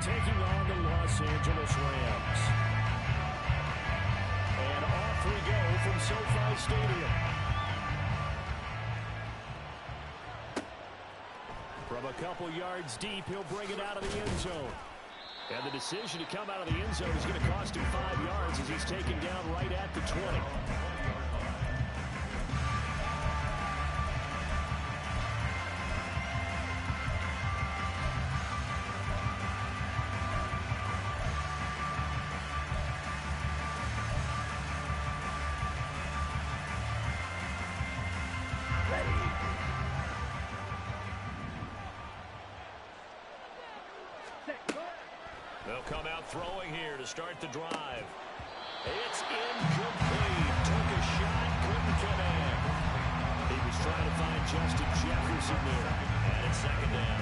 taking on the Los Angeles Rams. And off we go from SoFi Stadium. From a couple yards deep, he'll bring it out of the end zone. And the decision to come out of the end zone is going to cost him 5 yards as he's taken down right at the 20. They'll come out throwing here to start the drive. It's incomplete. Took a shot, couldn't get in. He was trying to find Justin Jefferson there. And it's second down.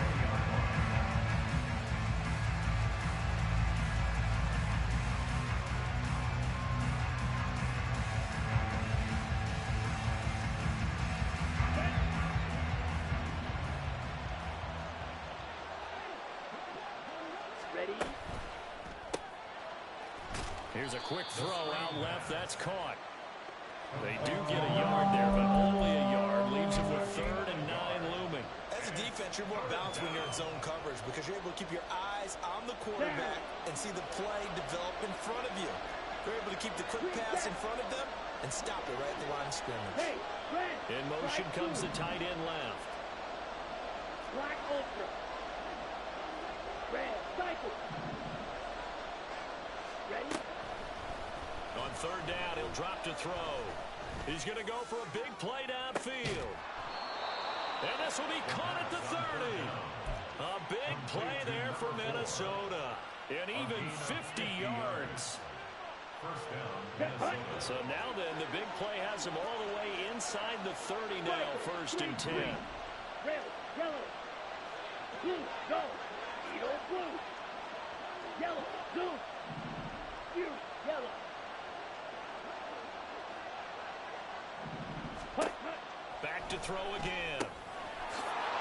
Here's a quick throw out left. That's caught. They do get a yard there, but only a yard. Leaves them with 3rd and 9 looming. As a defense, you're more balanced when you're in zone coverage because you're able to keep your eyes on the quarterback and see the play develop in front of you. You're able to keep the quick pass in front of them and stop it right at the line of scrimmage. In motion comes the tight end left. Black ultra. Red cycle. Ready? On 3rd down, he'll drop to throw. He's going to go for a big play downfield. And this will be caught at the 30. A big play there for Minnesota. And even 50 yards. So now then, the big play has him all the way inside the 30 now, 1st and 10. Red, yellow, blue, go. Eagle, blue. Yellow, blue. You, yellow. Back to throw again.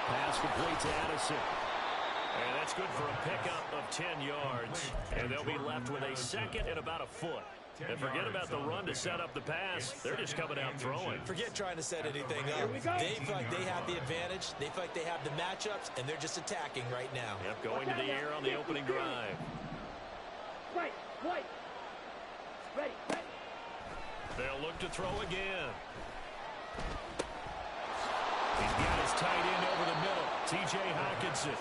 Pass complete to Addison. And that's good for a pickup of 10 yards. And they'll be left with a 2nd and about a foot. And forget about the run to set up the pass. They're just coming out throwing. Forget trying to set anything up. They feel like they have the advantage. They feel like they have the matchups, and they're just attacking right now. Yep, going to the air on the opening drive. Right. Ready. They'll look to throw again. He's got his tight end over the middle, T.J. Hockenson.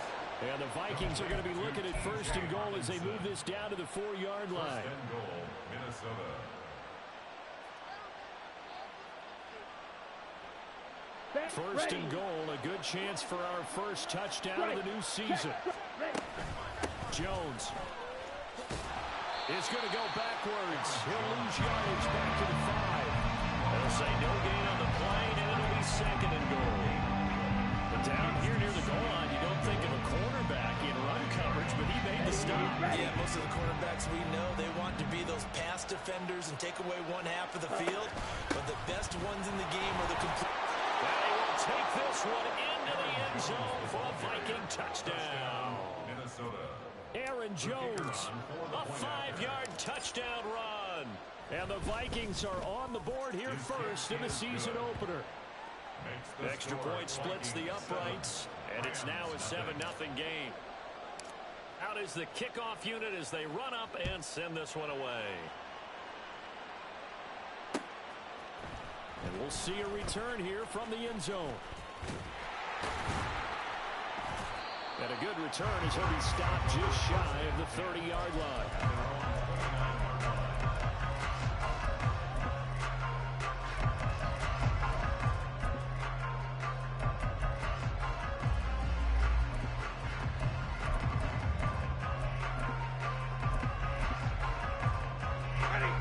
And the Vikings are going to be looking at 1st and goal as they move this down to the 4-yard line. 1st and goal, Minnesota. First and goal, a good chance for our first touchdown of the new season. Jones is going to go backwards. He'll lose yardage back to the 5. They'll say no gain on the play, and it'll be 2nd and goal. But down here near the goal line, you don't think of a cornerback in run coverage, but he made the stop. Yeah, most of the quarterbacks we know, they want to be those pass defenders and take away one half of the field. But the best ones in the game are the complete. They will take this one into the end zone for a Viking touchdown. Minnesota. Aaron Jones, a 5-yard touchdown run. And the Vikings are on the board here first in the season opener. Extra point splits the uprights, and it's now a 7-0 game. Out is the kickoff unit as they run up and send this one away. And we'll see a return here from the end zone. And a good return as he'll be stopped just shy of the 30-yard line.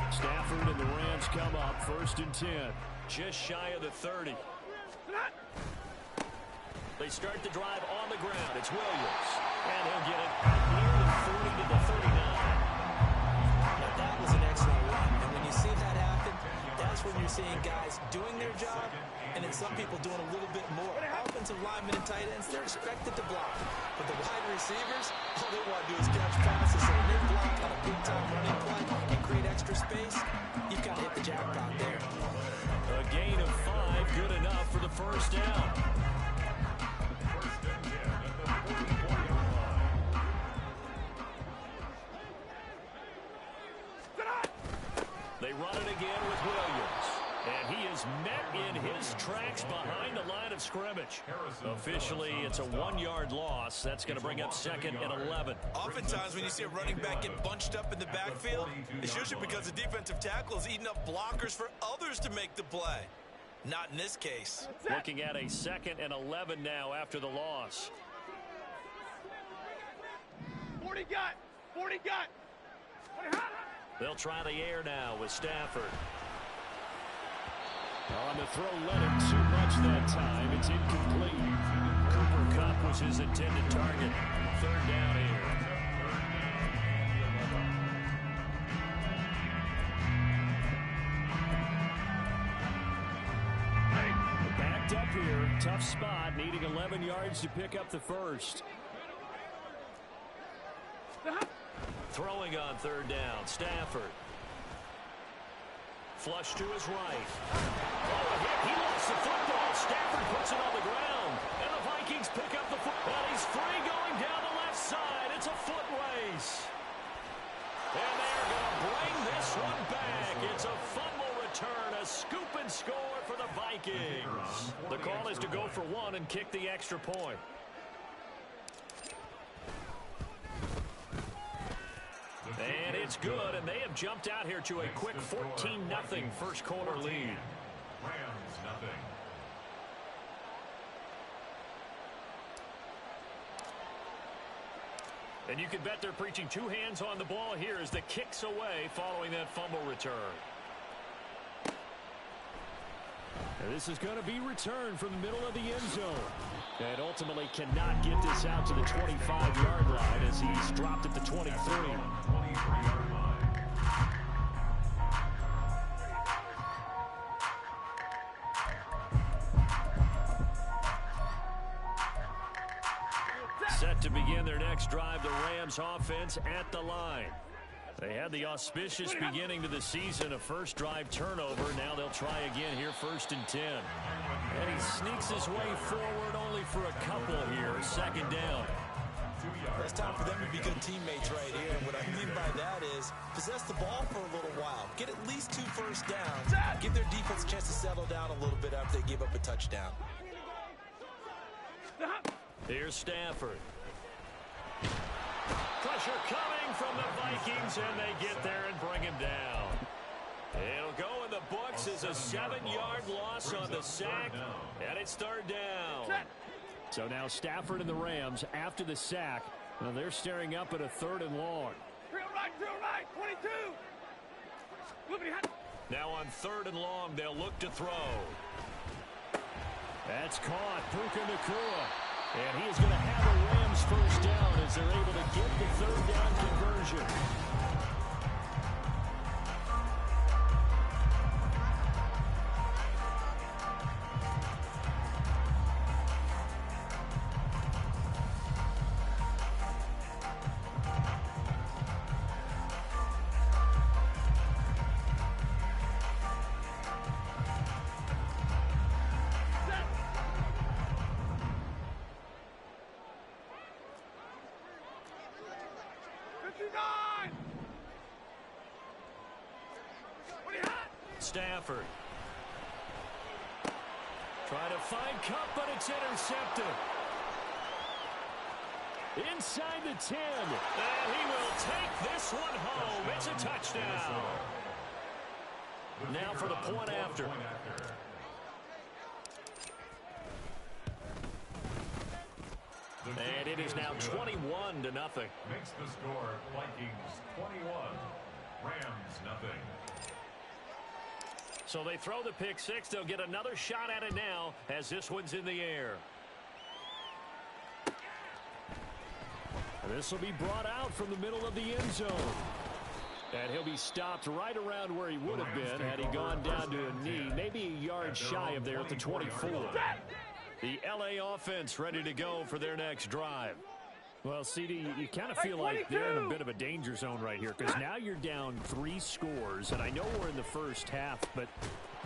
Stafford and the Rams come up 1st and 10. Just shy of the 30. They start the drive on the ground. It's Williams. And he'll get it near the 40 to the 39. Now that was an excellent run. And when you see that happen, that's when you're seeing guys doing their job and then some people doing a little bit more. Offensive linemen and tight ends, they're expected to block. But the wide receivers, all they want to do is catch passes. run it again with Williams. And he is met in his tracks behind the line of scrimmage. Officially, it's a 1-yard loss. That's going to bring up 2nd and 11. Oftentimes when you see a running back get bunched up in the backfield, it's usually because the defensive tackle is eating up blockers for others to make the play. Not in this case. Looking at a 2nd and 11 now after the loss. 40 got. 40 got. They'll try the air now with Stafford. On the throw, led him too much that time. It's incomplete. Cooper Kupp was his intended target. 3rd down here. Backed up here. Tough spot. Needing 11 yards to pick up the first. Throwing on 3rd down. Stafford. Flush to his right. Oh, a hit. He lost the football. Stafford puts it on the ground. And the Vikings pick up the football. He's free going down the left side. It's a foot race. And they're going to bring this one back. It's a fumble return. A scoop and score for the Vikings. The call is to go for 1 and kick the extra point. And it's good, and they have jumped out here to a quick 14-0 first quarter lead. Rams nothing. And you can bet they're preaching 2 hands on the ball here as the kick's away following that fumble return. And this is going to be returned from the middle of the end zone. And ultimately cannot get this out to the 25-yard line as he's dropped at the 23. 23-yard line. Set to begin their next drive, the Rams offense at the line. They had the auspicious beginning to the season, a first drive turnover. Now they'll try again here, 1st and 10. And he sneaks his way forward only for a couple here, 2nd down. It's time for them to be good teammates right here. And what I mean by that is possess the ball for a little while. Get at least 2 first downs. Give their defense a chance to settle down a little bit after they give up a touchdown. Here's Stafford. Pressure coming from the Vikings, and they get there and bring him down. It'll go in the books as a 7-yard loss on the sack, and it's 3rd down. So now Stafford and the Rams, after the sack, well, they're staring up at a 3rd and long. Drill right, 22. Now on 3rd and long, they'll look to throw. That's caught. Puka Nacua. And he is going to have a Rams first down as they're able to get the 3rd down conversion. Stafford. Trying to find Kupp, but it's intercepted. Inside the 10. And he will take this one home. It's a touchdown. Now for the point after. And it is now 21-0. Makes the score Vikings 21, Rams nothing. So they throw the pick 6. They'll get another shot at it now as this one's in the air. And this will be brought out from the middle of the end zone. And he'll be stopped right around where he would have been had he gone down to a knee, maybe a yard shy of there at the 24. The LA offense ready to go for their next drive. Well, CD, you kind of feel like they're in a bit of a danger zone right here because now you're down 3 scores, and I know we're in the first half, but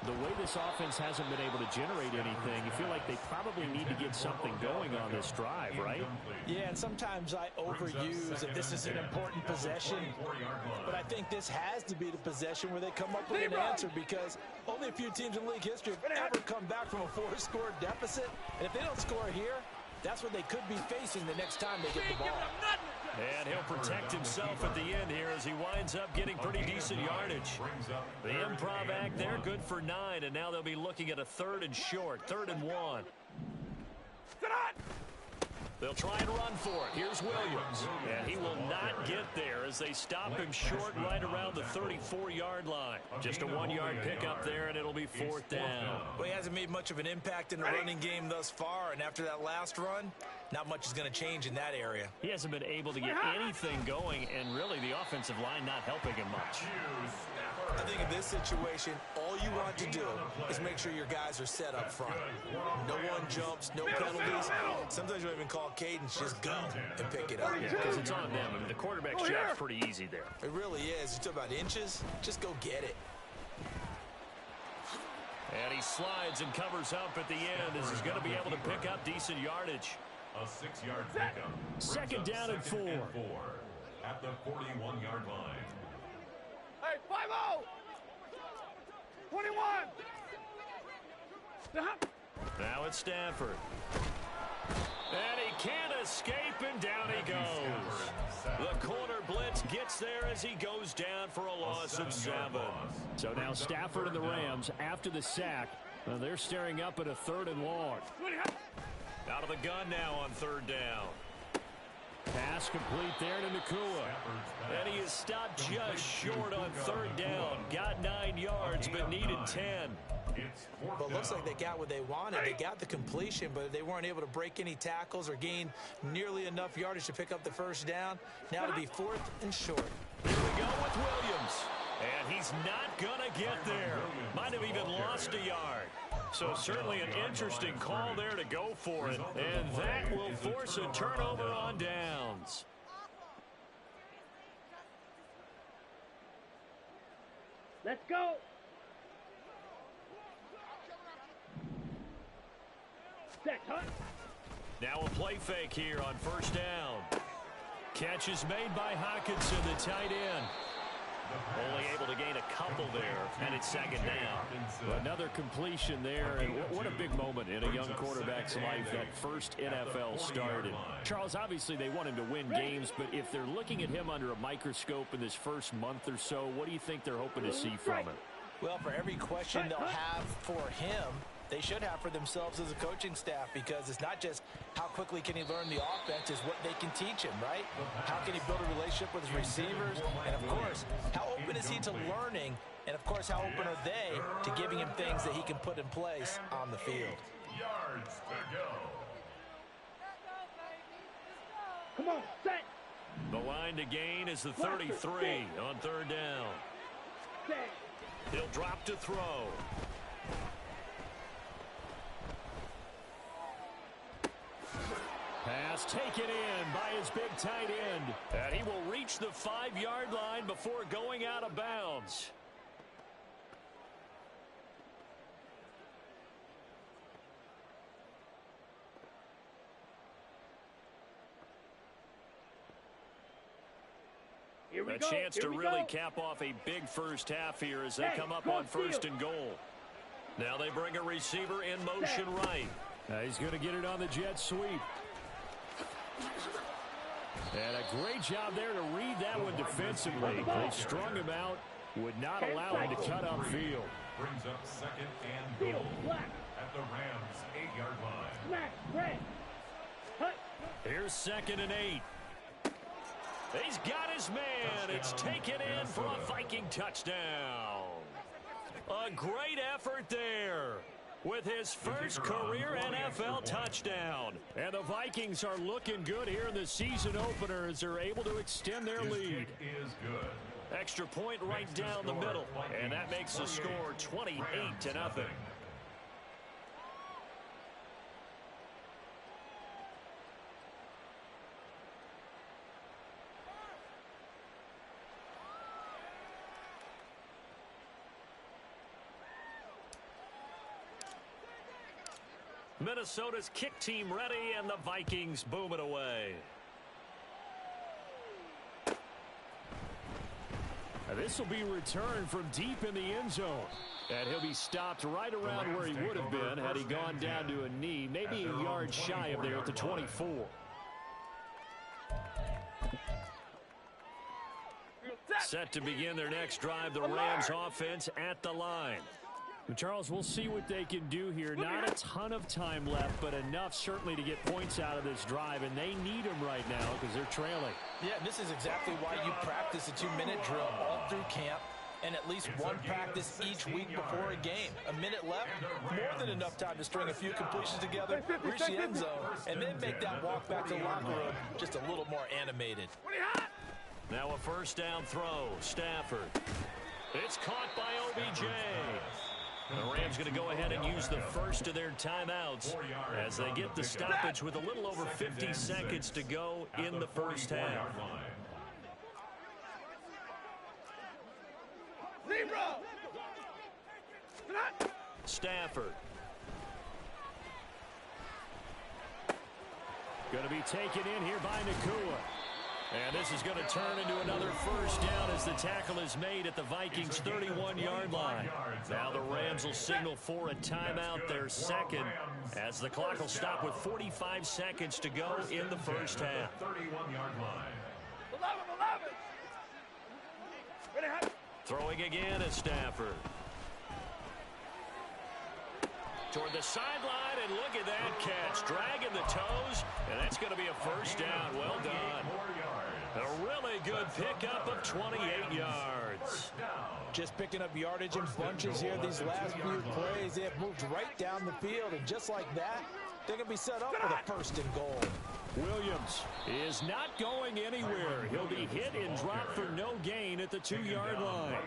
The way this offense hasn't been able to generate anything, you feel like they probably need to get something going on this drive, right? Yeah, and sometimes I overuse that this is an important possession, but I think this has to be the possession where they come up with an answer, because only a few teams in league history have ever come back from a 4-score deficit, and if they don't score here, that's what they could be facing the next time they get the ball. And he'll protect himself at the end here as he winds up getting pretty decent yardage. The improv act there, good for 9, and now they'll be looking at a 3rd and short, 3rd and 1. They'll try and run for it. Here's Williams. And he will not get there as they stop him short right around the 34-yard line. Just a 1-yard pickup there, and it'll be 4th down. Well, he hasn't made much of an impact in the running game thus far, and after that last run, not much is going to change in that area. He hasn't been able to get anything going, and really the offensive line not helping him much. I think in this situation, all you want to do is make sure your guys are set up front. No one jumps, no penalties. Sometimes you don't even call cadence, just go and pick it up. Yeah, because it's on them. I mean, the quarterback's job's pretty easy there. It really is. You talk about inches, just go get it. And he slides and covers up at the end as he's going to be able to pick up decent yardage. A 6-yard pickup. Second down and 4. At the 41-yard line. Hey, 5-0. 21. Now it's Stafford. And he can't escape, and down he goes. The corner blitz gets there as he goes down for a loss of 7. So now Stafford and the Rams, after the sack, they're staring up at a 3rd and long. Out of the gun now on 3rd down. Pass complete there to Nakua. And he is stopped just short on 3rd down. Got 9 yards, but needed 10. But it looks like they got what they wanted. They got the completion, but they weren't able to break any tackles or gain nearly enough yardage to pick up the 1st down. Now to be 4th and short. Here we go with Williams. And he's not going to get there. Might have even lost a yard. So certainly an interesting call there to go for it. And that will force a turnover on downs. Let's go. Now a play fake here on 1st down. Catch is made by Hawkinson, the tight end. Only able to gain a couple there, and it's 2nd down. Another completion there, and what a big moment in a young quarterback's life, that first NFL start. And Charles, obviously they want him to win games, but if they're looking at him under a microscope in this first month or so, what do you think they're hoping to see from him? Well, for every question they'll have for him, they should have for themselves as a coaching staff, because it's not just how quickly can he learn the offense, it's what they can teach him, right? How can he build a relationship with his receivers? And, of course, how open is he to learning? And, of course, how open are they to giving him things that he can put in place on the field? Yards to go. Come on, set. The line to gain is the 33 on 3rd down. He'll drop to throw. Pass taken in by his big tight end. And he will reach the 5-yard line before going out of bounds. A chance to really cap off a big first half here as they come up on 1st and goal. Now they bring a receiver in motion right. He's going to get it on the jet sweep. And a great job there to read that one defensively. They strung him out, would not allow him to cut upfield. Brings up 2nd and goal at the Rams' 8-yard line. Here's 2nd and 8. He's got his man. It's taken in for a Viking touchdown. A great effort there with his first career NFL touchdown. And the Vikings are looking good here in the season opener as they're able to extend their lead. Is good. Extra point right down the middle. And that makes the score 28-0. Minnesota's kick team ready, and the Vikings boom it away. This will be returned from deep in the end zone. And he'll be stopped right around where he would have been had he gone down to a knee, maybe a yard shy of there at the 24. Set to begin their next drive, the Rams offense at the line. Charles, we'll see what they can do here. Not a ton of time left, but enough certainly to get points out of this drive, and they need them right now because they're trailing. Yeah, this is exactly why you practice a 2-minute drill all through camp and at least one practice each week before a game. A minute left, more than enough time to string a few completions together, reach the end zone, and then make that walk back to the locker room just a little more animated. Now a first down throw. Stafford. It's caught by OBJ. The Rams going to go ahead and use the first of their timeouts as they get the stoppage with a little over 50 seconds to go in the first half. Stafford. Going to be taken in here by Nakua. And this is going to turn into another first down as the tackle is made at the Vikings' 31-yard line. Now the Rams will signal for a timeout, their second, as the clock will stop with 45 seconds to go in the first half. 31-yard line. Throwing again is Stafford. Toward the sideline, and look at that catch. Dragging the toes, and that's going to be a first down. Well done. A really good pickup of 28 yards. Just picking up yardage in bunches here these last few plays. They have moved right down the field, and just like that, they're going to be set up for the first and goal. Williams is not going anywhere. He'll be hit and dropped for no gain at the 2-yard line.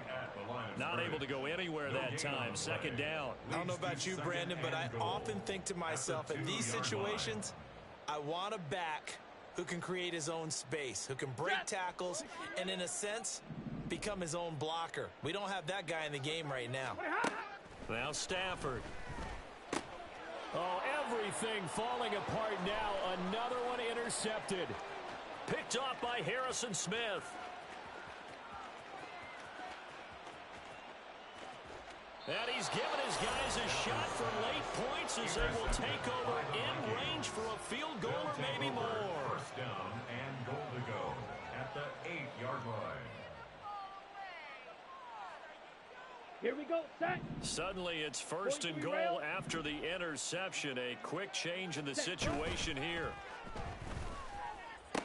Not able to go anywhere that time. Second down. I don't know about you, Brandon, but I often think to myself, in these situations, I want a back who can create his own space, who can break tackles, and in a sense, become his own blocker. We don't have that guy in the game right now. Now Stafford. Oh, everything falling apart now. Another one intercepted. Picked off by Harrison Smith. And he's given his guys a shot for late points as they will take over in range for a field goal or maybe more. First down and goal to go at the 8-yard line. Here we go, set. Suddenly it's first and goal after the interception. A quick change in the situation here. And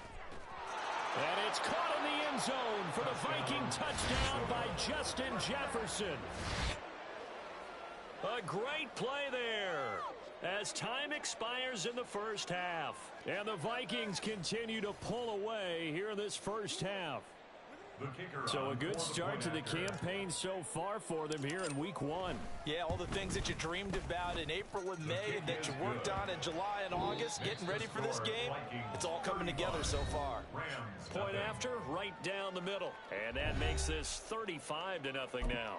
it's caught in the end zone for the Viking touchdown by Justin Jefferson. A great play there as time expires in the first half. And the Vikings continue to pull away here in this first half. So a good start to the campaign so far for them here in week 1. Yeah, all the things that you dreamed about in April and May that you worked on in July and August, getting ready for this game, it's all coming together so far. Point after, right down the middle. And that makes this 35-0 now.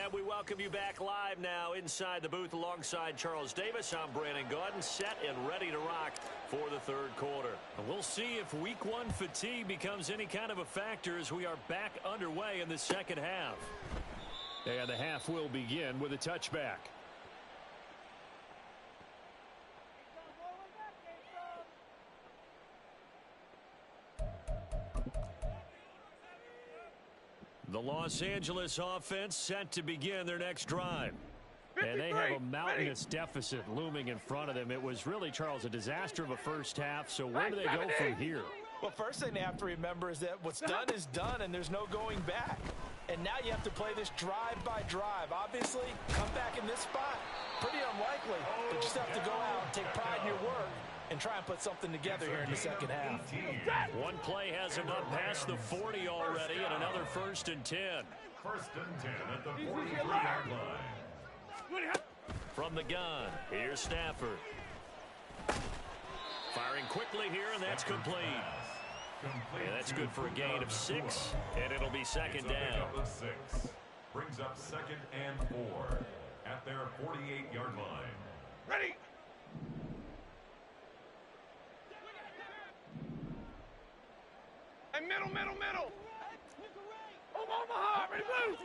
And we welcome you back live now inside the booth alongside Charles Davis. I'm Brandon Gaudin, set and ready to rock for the third quarter. And we'll see if week 1 fatigue becomes any kind of a factor as we are back underway in the second half. And the half will begin with a touchback. The Los Angeles offense set to begin their next drive. And they have a mountainous deficit looming in front of them. It was really, Charles, a disaster of a first half. So where do they go from here? Well, first thing they have to remember is that what's done is done, and there's no going back. And now you have to play this drive by drive. Obviously, come back in this spot, pretty unlikely. But just have to go out and take pride in your work and try and put something together here in the second half. One play has him up past the 40 already, and another 1st and 10. 1st and 10 at the 43-yard line. From the gun, here's Stafford. Firing quickly here, and that's complete. And that's good for a gain of 6, and it'll be second down. Brings up 2nd and 4 at their 48-yard line. Ready. Hey, middle. Omaha, ready, move.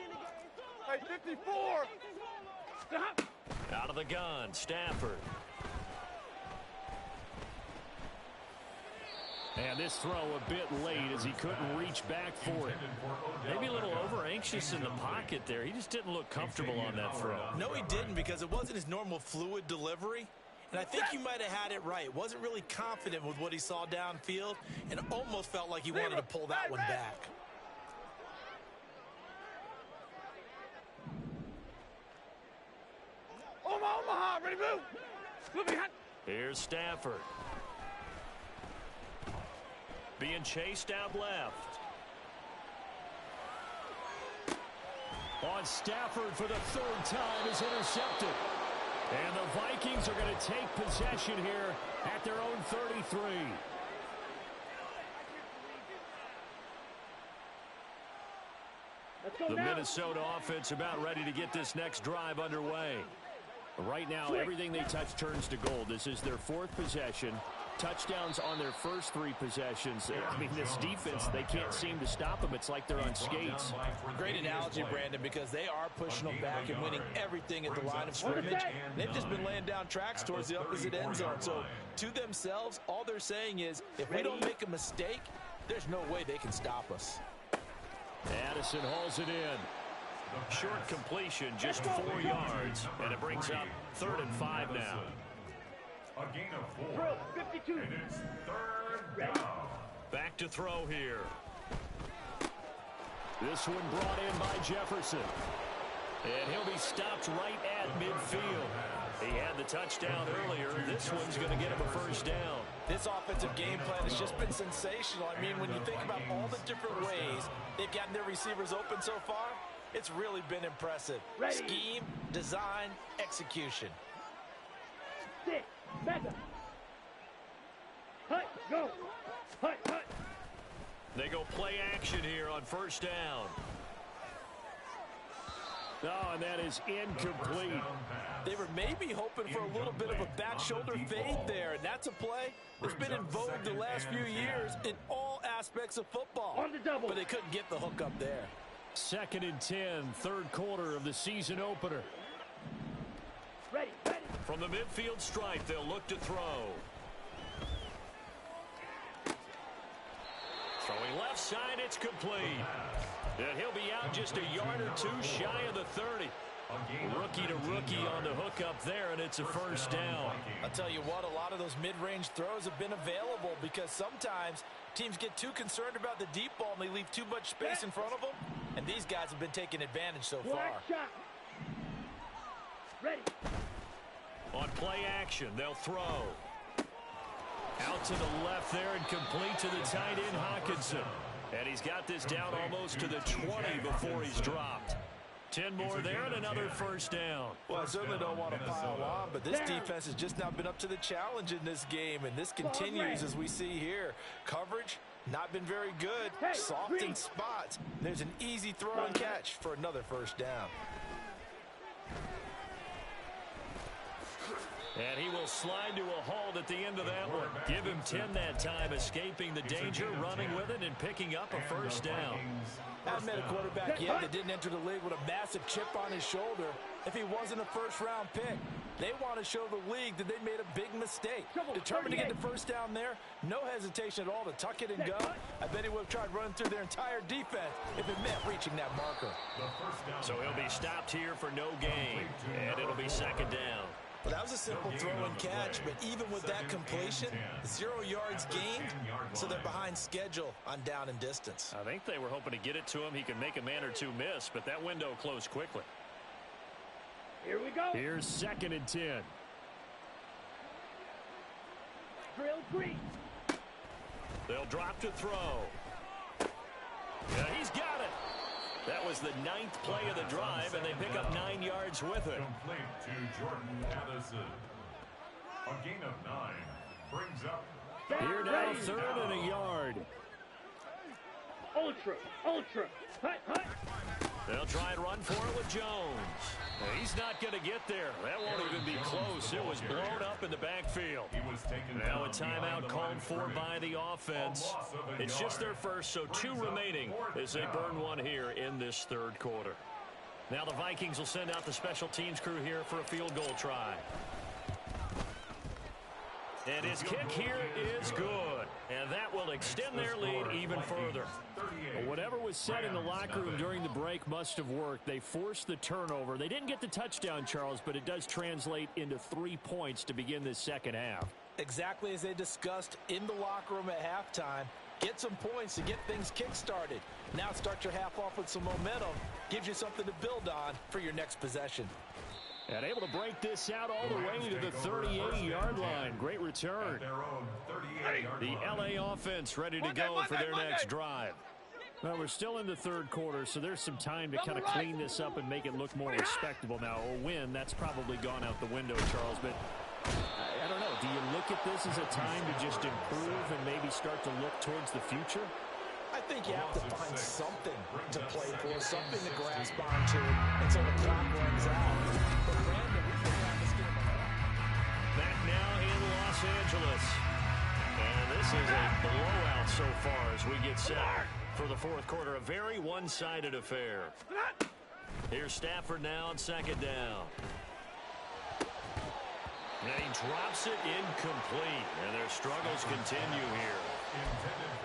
Hey, 54. Stop. Out of the gun, Stafford. And this throw a bit late as he couldn't reach back for it. Maybe a little over-anxious in the pocket there. He just didn't look comfortable on that throw. No, he didn't, because it wasn't his normal fluid delivery. And I think you might have had it right. Wasn't really confident with what he saw downfield and almost felt like he wanted to pull that one back. Omaha, ready, move. Move behind. Here's Stafford. Being chased out left. On Stafford for the 3rd time is intercepted. And the Vikings are going to take possession here at their own 33. The Minnesota offense about ready to get this next drive underway. Right now, everything they touch turns to gold. This is their 4th possession. Touchdowns on their first 3 possessions. I mean, this defense, they can't seem to stop them. It's like they're on skates. Great analogy, Brandon, because they are pushing them back and winning everything at the line of scrimmage. They've just been laying down tracks towards the opposite end zone. So, to themselves, all they're saying is, if we don't make a mistake, there's no way they can stop us. Addison hauls it in. Short completion, just 4 yards, and it brings up 3rd and 5 now. A gain of 4. 52. And it's 3rd down. Back to throw here. This one brought in by Jefferson. And he'll be stopped right at midfield. He had the touchdown earlier. This one's going to get him a 1st down. This offensive game plan has just been sensational. I mean, when you think about all the different ways they've gotten their receivers open so far, it's really been impressive. Ready. Scheme, design, execution. 6, mega. Hut, go. Hut. They go play action here on 1st down. Oh, and that is incomplete. They were maybe hoping for a little bit of a back shoulder fade there, and that's a play that's been in vogue the last few years in all aspects of football. On the double. But they couldn't get the hook up there. 2nd and 10, 3rd quarter of the season opener. Ready. From the midfield stripe, they'll look to throw. Throwing left side, it's complete. And he'll be out just a yard or 2 shy of the 30. Rookie to rookie on the hook up there, and it's a 1st down. I'll tell you what, a lot of those mid-range throws have been available because sometimes teams get too concerned about the deep ball and they leave too much space in front of them. And these guys have been taking advantage so far. Black shot. Ready. On play action, they'll throw. Out to the left there and complete to the tight end, Hawkinson. And he's got this down almost to the 20 before he's dropped. 10 more there and another 1st down. Well, I certainly don't want to pile on, but this defense has just not been up to the challenge in this game, and this continues as we see here. Coverage, not been very good. Soft in spots. There's an easy throw and catch for another 1st down. And he will slide to a halt at the end of that one. Give him 10 that time, escaping the danger, running with it, and picking up a 1st down. Haven't met a quarterback yet that didn't enter the league with a massive chip on his shoulder if he wasn't a 1st-round pick. They want to show the league that they made a big mistake. Determined to get the 1st down there, no hesitation at all to tuck it and go. I bet he would have tried running through their entire defense if it meant reaching that marker. So he'll be stopped here for no gain, and it'll be 2nd down. Well, that was a simple throw and catch, but even with that completion, 0 yards gained, so they're behind schedule on down and distance. I think they were hoping to get it to him. He could make a man or 2 miss, but that window closed quickly. Here we go. Here's 2nd and 10. Drill green. They'll drop to throw. Yeah, he's got it. That was the 9th play of the drive, and they pick up 9 yards with it. Complete to Jordan Addison. A gain of 9 brings up Here now, 3rd and a yard. Ultra. Hut. They'll try and run for it with Jones. He's not going to get there. That won't even be close. It was blown up in the backfield. Now a timeout called for by the offense. It's just their first, so 2 remaining as they burn one here in this 3rd quarter. Now the Vikings will send out the special teams crew here for a field goal try. And his kick here is good. And that will extend their lead even further. Whatever was said in the locker room during the break must have worked. They forced the turnover. They didn't get the touchdown, Charles, but it does translate into 3 points to begin this second half. Exactly as they discussed in the locker room at halftime. Get some points to get things kick-started. Now start your half off with some momentum. Gives you something to build on for your next possession. And able to break this out all the way to the 38-yard line. Great return. The LA offense ready to go for their next drive. Well, we're still in the 3rd quarter, so there's some time to kind of clean this up and make it look more respectable. Now, a win, that's probably gone out the window, Charles, but I don't know. Do you look at this as a time to just improve and maybe start to look towards the future? I think you have to find something to play for, something to grasp onto until the clock runs out. But Brandon, we can have this game back now in Los Angeles. And this is a blowout so far as we get set for the 4th quarter. A very one-sided affair. Here's Stafford now on 2nd down. And he drops it incomplete. And their struggles continue here.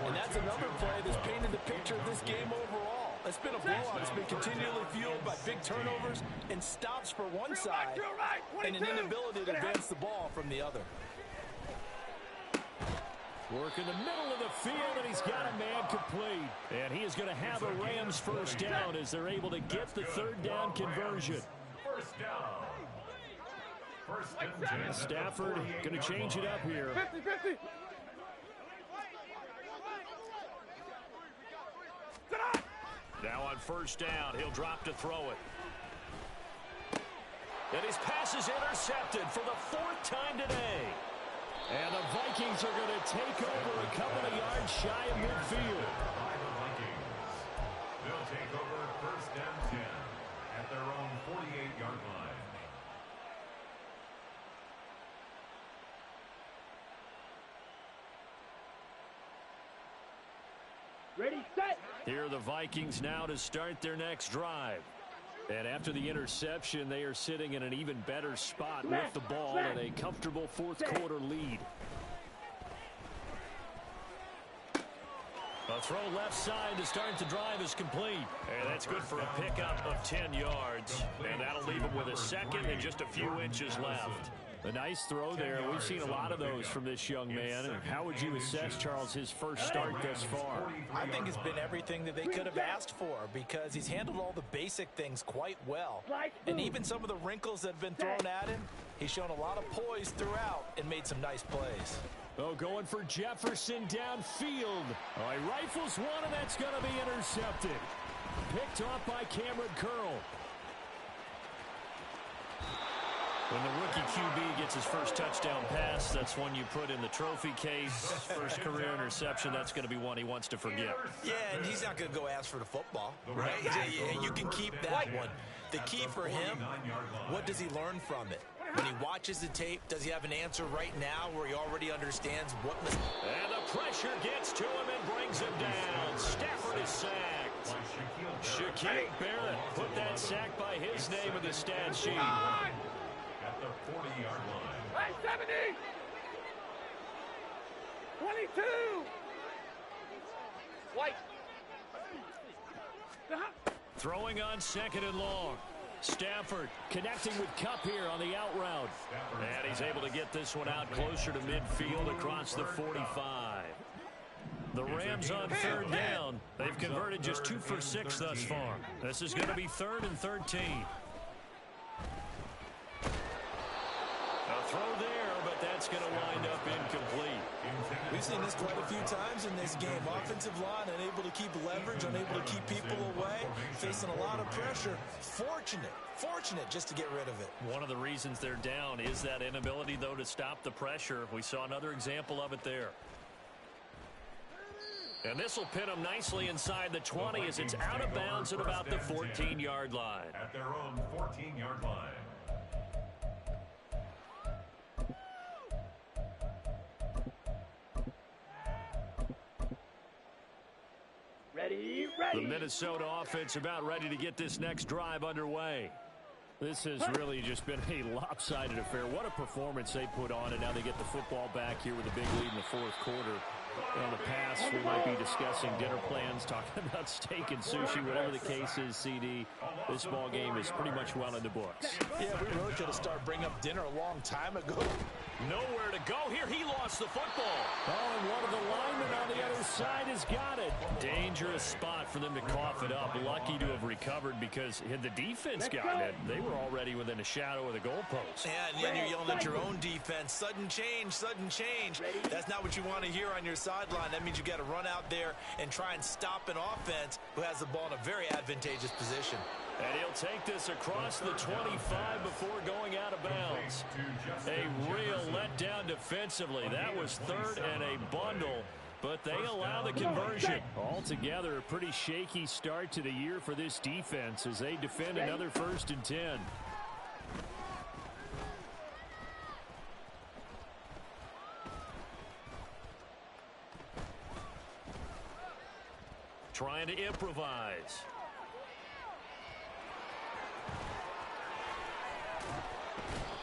And that's another play that's painted the picture of this game overall. It's been a blowout. It's been continually fueled by big turnovers and stops for one side and an inability to advance the ball from the other. Work in the middle of the field, and he's got a man complete. And he is going to have a Rams first down as they're able to get the 3rd down conversion. First down. Stafford going to change it up here. 50-50. Now on 1st down, he'll drop to throw it. And his pass is intercepted for the 4th time today. And the Vikings are going to take over a couple of yards shy of midfield. They'll take over 1st and 10 at their own 48-yard line. Ready, set. Here are the Vikings now to start their next drive. And after the interception, they are sitting in an even better spot with the ball and a comfortable 4th quarter lead. A throw left side to start the drive is complete. And that's good for a pickup of 10 yards. And that'll leave him with a 2nd and just a few inches left. A nice throw there. We've seen a lot of those from this young man. And how would you assess, Charles, his first start thus far? I think it's been everything that they could have asked for because he's handled all the basic things quite well. And even some of the wrinkles that have been thrown at him, he's shown a lot of poise throughout and made some nice plays. Oh, going for Jefferson downfield. Oh, he rifles one, and that's going to be intercepted. Picked off by Cameron Curl. When the rookie QB gets his first touchdown pass, that's one you put in the trophy case. First career interception, that's going to be one he wants to forget. Yeah, and he's not going to go ask for the football, right? Yeah, you can keep that one. The key for him, what does he learn from it? When he watches the tape, does he have an answer right now where he already understands what... And the pressure gets to him and brings him down. Stafford is sacked. Shaquille Barrett put that sack by his name in the stat sheet. At the 40-yard line. Hey, 70! 22! White! Throwing on 2nd and long. Stafford connecting with Kupp here on the out route. And he's able to get this one out closer to midfield across the 45. The Rams on 3rd down. They've converted just 2 for 6 thus far. This is going to be 3rd and 13. A throw there, but that's going to wind up incomplete. We've seen this quite a few times in this game. Offensive line unable to keep leverage, unable to keep people away, facing facing a lot of pressure. Fortunate just to get rid of it. One of the reasons they're down is that inability, though, to stop the pressure. We saw another example of it there. And this will pin them nicely inside the 20 as it's out of bounds at about the 14-yard line. At their own 14-yard line. Ready. The Minnesota offense about ready to get this next drive underway. This has really just been a lopsided affair. What a performance they put on, and now they get the football back here with a big lead in the fourth quarter. On the pass, we might be discussing dinner plans, talking about steak and sushi, whatever the case is, CD. This ball game is pretty much well in the books. Yeah, we really could have started bringing up dinner a long time ago. Nowhere to go here. He lost the football. Oh, and one of the linemen on the other side has got it. Dangerous spot for them to cough it up. Lucky to have recovered because had the defense gotten it, they were already within a shadow of the goalpost. Yeah, and then you're yelling at your own defense. Sudden change, sudden change. That's not what you want to hear on your sideline. That means you got to run out there and try and stop an offense who has the ball in a very advantageous position. And he'll take this across the 25 before going out of bounds. A real letdown defensively. That was third and a bundle, but they allow the conversion. Altogether, a pretty shaky start to the year for this defense as they defend another 1st and 10. Trying to improvise.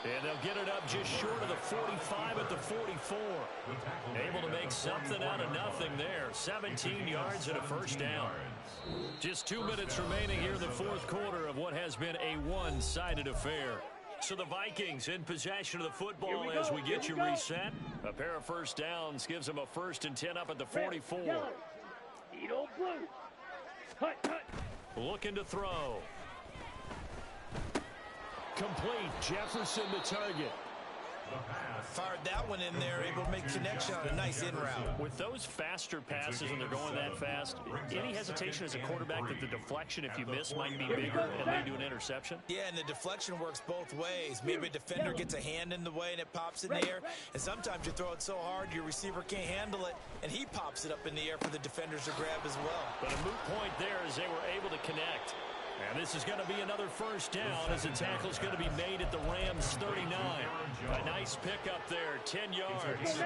And they'll get it up just short of the 45 at the 44. Able to make something out of nothing there. 17 yards and a first down. Just 2 minutes remaining here in the fourth quarter of what has been a one-sided affair. So the Vikings in possession of the football as we get you reset. A pair of first downs gives them a 1st and 10 up at the 44. Needle blue. Cut. Looking to throw. Complete. Jefferson the target. Fired that one in there, able to make connection on a nice in route. With those faster passes and they're going that fast, any hesitation as a quarterback that the deflection, if you miss, might be bigger and they do an interception? Yeah, and the deflection works both ways. Maybe a defender gets a hand in the way and it pops in the air. And sometimes you throw it so hard your receiver can't handle it, and he pops it up in the air for the defenders to grab as well. But a moot point there as they were able to connect. And this is going to be another first down as the tackle's going to be made at the Rams 39. A nice pickup there, 10 yards.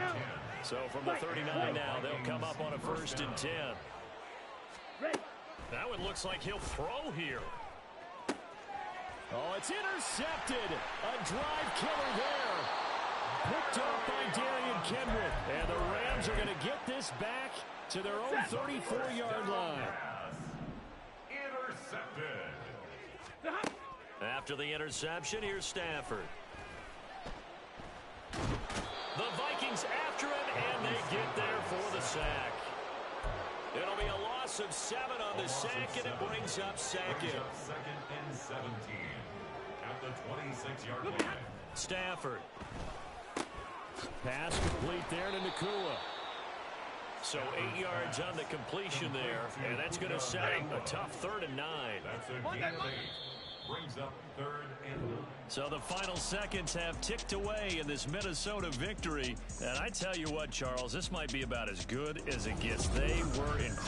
So from the 39 now, they'll come up on a 1st and 10. That one looks like he'll throw here. Oh, it's intercepted. A drive killer there. Picked up by Darian Kendrick. And the Rams are going to get this back to their own 34-yard line. After the interception, here's Stafford. The Vikings after him, and they get there for the sack. It'll be a loss of 7 on the sack, and it brings up second. 2nd and 17 at the 26-yard line. Stafford. Pass complete there to Nakua. So 8 yards on the completion there, and that's going to set up a tough 3rd and 9. That's a gain of 8. Brings up 3rd and 9. So the final seconds have ticked away in this Minnesota victory. And I tell you what, Charles, this might be about as good as it gets. They were incredible.